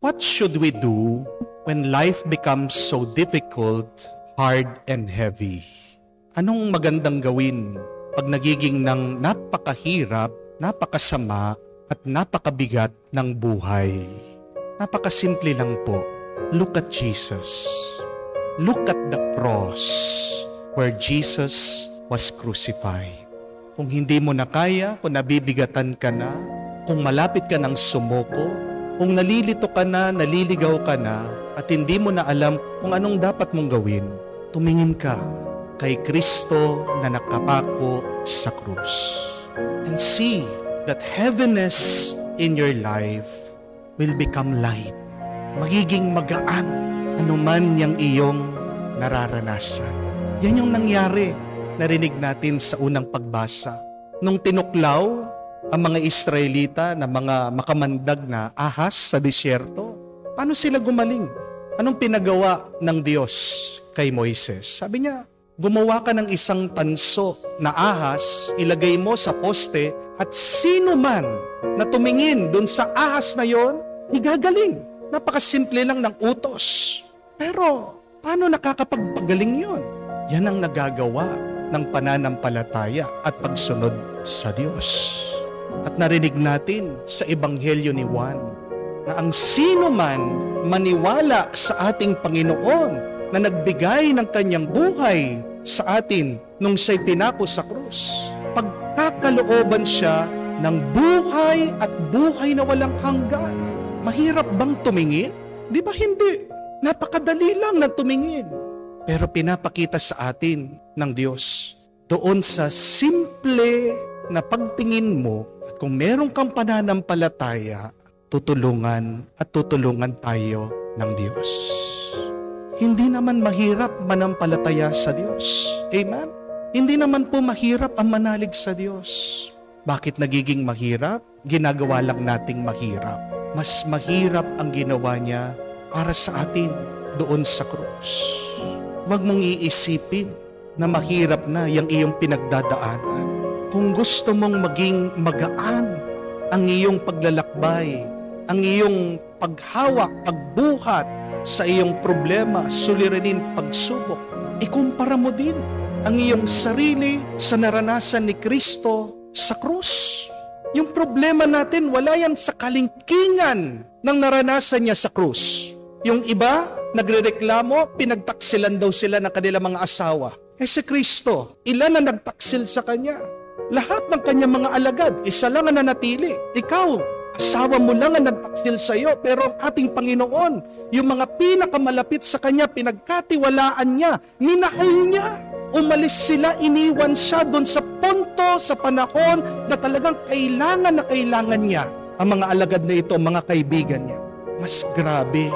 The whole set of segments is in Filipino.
What should we do when life becomes so difficult, hard, and heavy? Anong magandang gawin pag nagiging ng napakahirap, napakasama, at napakabigat ng buhay? Napakasimple lang po. Look at Jesus. Look at the cross where Jesus was crucified. Kung hindi mo na kaya, kung nabibigatan ka na, kung malapit ka ng sumuko, kung nalilito ka na, naliligaw ka na, at hindi mo na alam kung anong dapat mong gawin, tumingin ka kay Kristo na nakapako sa krus. And see that heaviness in your life will become light. Magiging magaan anuman yang iyong nararanasan. Yan yung nangyari, narinig natin sa unang pagbasa. Nung tinuklaw ang mga Israelita na mga makamandag na ahas sa disyerto, paano sila gumaling? Anong pinagawa ng Diyos kay Moises? Sabi niya, gumawa ka ng isang tanso na ahas, ilagay mo sa poste, at sino man na tumingin dun sa ahas na yon, igagaling. Napakasimple lang ng utos. Pero, paano nakakapagpagaling yon? Yan ang nagagawa ng pananampalataya at pagsunod sa Diyos. At narinig natin sa Ebanghelyo ni Juan na ang sino man maniwala sa ating Panginoon na nagbigay ng kanyang buhay sa atin nung siya'y pinako sa krus, pagkakalooban siya ng buhay at buhay na walang hanggan. Mahirap bang tumingin? Di ba hindi? Napakadali lang na tumingin. Pero pinapakita sa atin ng Diyos doon sa simple na pagtingin mo, at kung meron kang pananampalataya, tutulungan tayo ng Diyos. Hindi naman mahirap manampalataya sa Diyos. Amen? Hindi naman po mahirap ang manalig sa Diyos. Bakit nagiging mahirap? Ginagawa lang nating mahirap. Mas mahirap ang ginawa niya para sa atin doon sa krus. Huwag mong iisipin na mahirap na yung iyong pinagdadaanan. Kung gusto mong maging magaan ang iyong paglalakbay, ang iyong paghawak, pagbuhat sa iyong problema, suliranin, pagsubok, ikumpara mo din ang iyong sarili sa naranasan ni Kristo sa krus. Yung problema natin, wala yan sa kalingkingan ng naranasan niya sa krus. Yung iba, nagrereklamo, pinagtaksilan daw sila ng kanilang mga asawa. Si Kristo, ilan na nagtaksil sa Kanya? Lahat ng Kanyang mga alagad, isa lang ang nanatili. Ikaw, asawa mo lang ang nagtaksil sa iyo, pero ang ating Panginoon, yung mga pinakamalapit sa Kanya, pinagkatiwalaan niya, minahal niya. Umalis sila, iniwan siya doon sa punto, sa panahon na talagang kailangan na kailangan niya. Ang mga alagad na ito, mga kaibigan niya. Mas grabe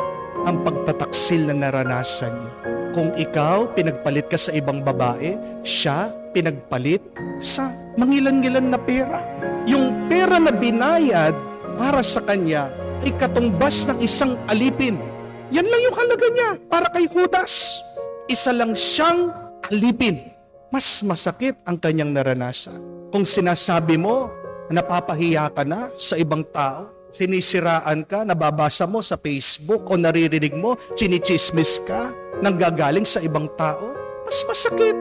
ang pagtataksil na naranasan niya. Kung ikaw, pinagpalit ka sa ibang babae, siya, pinagpalit sa mangilan-ngilan na pera. Yung pera na binayad para sa kanya ay katumbas ng isang alipin. Yan lang yung halaga niya para kay Judas. Isa lang siyang alipin. Mas masakit ang kanyang naranasan. Kung sinasabi mo, napapahiya ka na sa ibang tao, sinisiraan ka, nababasa mo sa Facebook o naririnig mo, chinichismis ka, nanggagaling sa ibang tao, mas masakit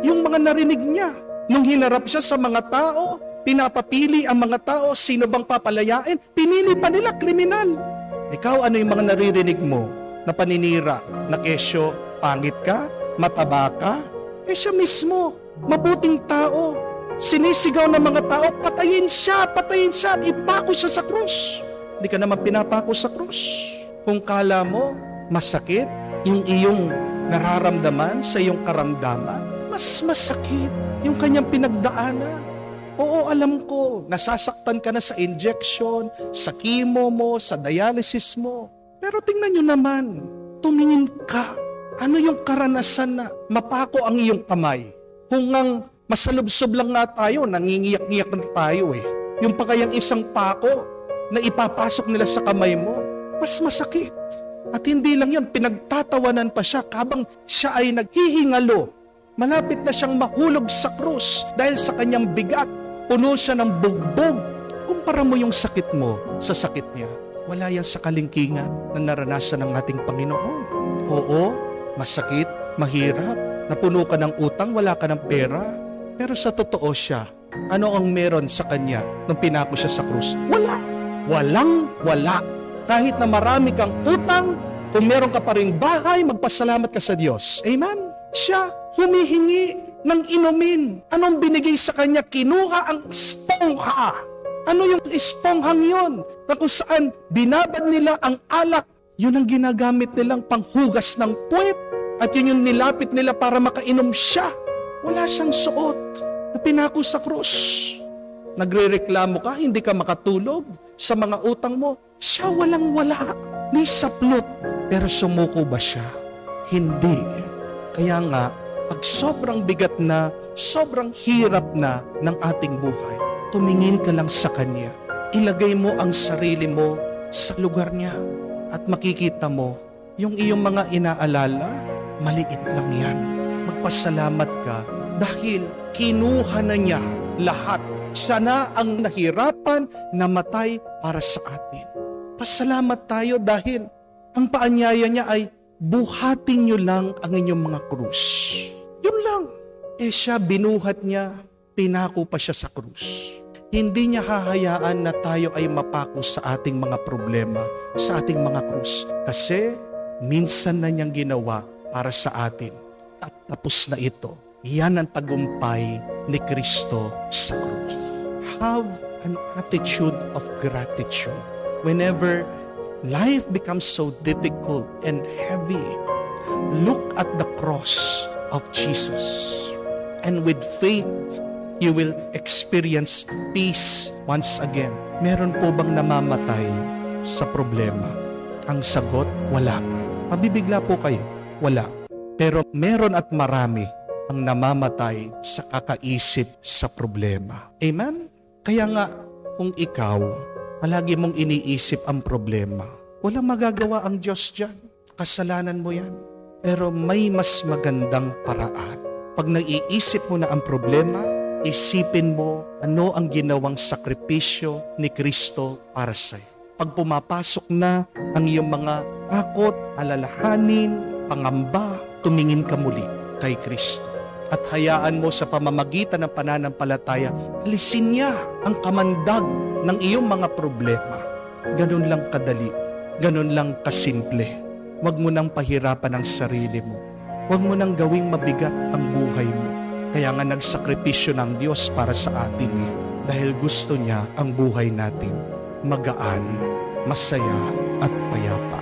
yung mga narinig niya. Nung hinarap siya sa mga tao, pinapapili ang mga tao, sino bang papalayain? Pinili pa nila, kriminal. Ikaw, ano yung mga naririnig mo na paninira, na kesyo, pangit ka, mataba ka? Siya mismo, mabuting tao. Sinisigaw ng mga tao, patayin siya, ipako siya sa krus. Hindi ka naman pinapako sa krus. Kung kala mo, masakit yung iyong nararamdaman sa iyong karamdaman, mas masakit yung kanyang pinagdaanan. Oo, alam ko, nasasaktan ka na sa injection, sa chemo mo, sa dialysis mo. Pero tingnan nyo naman, tumingin ka. Ano yung karanasan na mapako ang iyong kamay? Kung ang masalubsob lang nga tayo, nangingiyak-ngiyak na tayo eh. Yung pagkayang isang pako na ipapasok nila sa kamay mo, mas masakit. At hindi lang yun, pinagtatawanan pa siya habang siya ay naghihingalo. Malapit na siyang mahulog sa krus dahil sa kanyang bigat. Puno siya ng bugbog. Kumpara mo yung sakit mo sa sakit niya. Wala yan sa kalingkingan na naranasan ng ating Panginoon. Oo, masakit, mahirap, napuno ka ng utang, wala ka ng pera. Pero sa totoo siya, ano ang meron sa kanya nung pinako siya sa krus? Wala. Wala. Kahit na marami kang utang, kung meron ka pa ring bahay, magpasalamat ka sa Diyos. Amen? Siya humihingi ng inumin. Anong binigay sa kanya? Kinuha ang espongha. Ano yung esponghang yon? Na kung saan binabad nila ang alak, yun ang ginagamit nilang panghugas ng puwet. At yun yung nilapit nila para makainom siya. Wala siyang suot na pinako sa krus. Nagrereklamo ka, hindi ka makatulog sa mga utang mo. Siya walang-wala. May saplot. Pero sumuko ba siya? Hindi. Kaya nga, pag sobrang bigat na, sobrang hirap na ng ating buhay, tumingin ka lang sa Kanya. Ilagay mo ang sarili mo sa lugar niya. At makikita mo, yung iyong mga inaalala, maliit lang yan. Magpasalamat ka dahil kinuha na niya lahat. Siya na ang nahirapan, namatay para sa atin. Pasalamat tayo dahil ang paanyaya niya ay buhatin niyo lang ang inyong mga krus. Yun lang. Siya binuhat niya, pinako pa siya sa krus. Hindi niya hahayaan na tayo ay mapako sa ating mga problema, sa ating mga krus. Kasi minsan na niyang ginawa para sa atin. At tapos na ito. Yan ang tagumpay ni Kristo sa krus. Have an attitude of gratitude. Whenever life becomes so difficult and heavy, look at the cross of Jesus. And with faith, you will experience peace once again. Meron po bang namamatay sa problema? Ang sagot, wala. Mabibigla po kayo, wala. Pero meron at marami ang namamatay sa kakaisip sa problema. Amen? Kaya nga, kung ikaw, palagi mong iniisip ang problema, walang magagawa ang Diyos dyan. Kasalanan mo yan. Pero may mas magandang paraan. Pag naiisip mo na ang problema, isipin mo ano ang ginawang sakripisyo ni Kristo para sa'yo. Pag pumapasok na ang iyong mga takot, alalahanin, pangamba, tumingin ka muli kay Kristo. At hayaan mo sa pamamagitan ng pananampalataya, alisin niya ang kamandag ng iyong mga problema. Ganun lang kadali, ganun lang kasimple. Huwag mo nang pahirapan ang sarili mo. Huwag mo nang gawing mabigat ang buhay mo. Kaya nga nagsakripisyo ng Diyos para sa atin dahil gusto niya ang buhay natin magaan, masaya at payapa.